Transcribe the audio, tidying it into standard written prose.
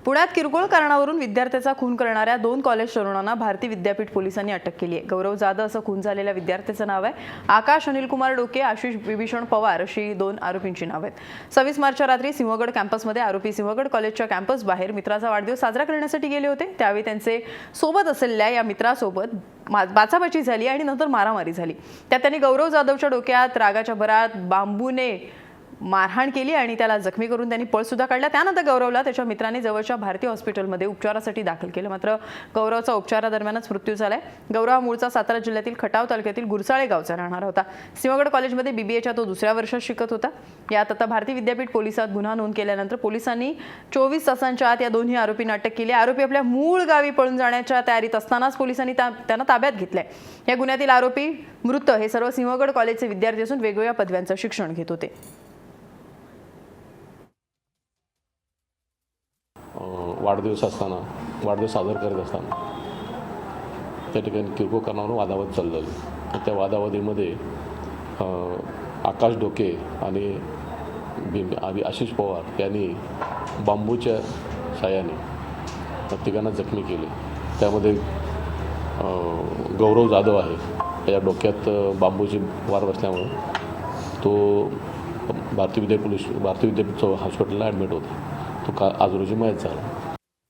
पुण्यात किरकोळ कारणावरून विद्यार्थ्याचा खून करणाऱ्या 2 कॉलेज तरुणांना भारती विद्यापीठ पोलिसांनी अटक केली आहे। गौरव जाधव असं खून झालेल्या विद्यार्थ्याचं नाव आहे। आकाश अनिल कुमार डोके, आशिष विभीषण पवार अशी 2 आरोपींची नाव आहेत। 26 मार्चच्या रात्री सिंहगड कॅम्पसमध्ये आरोपी सिंहगड कॉलेजच्या कॅम्पस बाहेर मित्राचा वाढदिवस साजरा करण्यासाठी गेले होते। त्यावेळी त्यांचे सोबत असलेल्या या मित्रासोबत बाचाबाची झाली आणि नंतर मारामारी झाली। त्यात त्यांनी गौरव जाधवच्या डोक्यात रागाच्या भरात बांबूने मारहाण केली आणि त्याला जखमी करून त्यांनी पळ सुद्धा काढला। त्यानंतर गौरवला त्याच्या मित्राने जवळच्या भारती हॉस्पिटलमध्ये उपचारासाठी दाखल केलं, मात्र गौरवचा उपचारादरम्यानच मृत्यू झालाय। गौरव मूळचा सातारा जिल्ह्यातील खटाव तालुक्यातील गुरसाळे गावचा राहणारा होता। सिंहगड कॉलेजमध्ये बीबीएच्या तो दुसऱ्या वर्षात शिकत होता। यात आता भारती विद्यापीठ पोलिसात गुन्हा नोंद केल्यानंतर पोलिसांनी 24 तासांच्या आत या दोन्ही आरोपींना अटक केली। आरोपी आपल्या मूळ गावी पळून जाण्याच्या तयारीत असतानाच पोलिसांनी त्यांना ताब्यात घेतलंय। या गुन्ह्यातील आरोपी मृत हे सर्व सिंहगड कॉलेजचे विद्यार्थी असून वेगवेगळ्या पदव्यांचं शिक्षण घेत होते। वाढदिवस साजरा करत असताना त्या ठिकाणी किरकोळ कारणावरून वादावाद चालू झाली। त्या वादावादीमध्ये आकाश डोके आणि आशिष पवार यांनी बांबूच्या साहाय्याने तिघांना जखमी केले। त्यामध्ये गौरव जाधव आहे, त्याच्या डोक्यात बांबूची वार बसल्यामुळे तो भारती विद्यापीठ हॉस्पिटलला ॲडमिट होता। तो आज रोजी मयत झाला।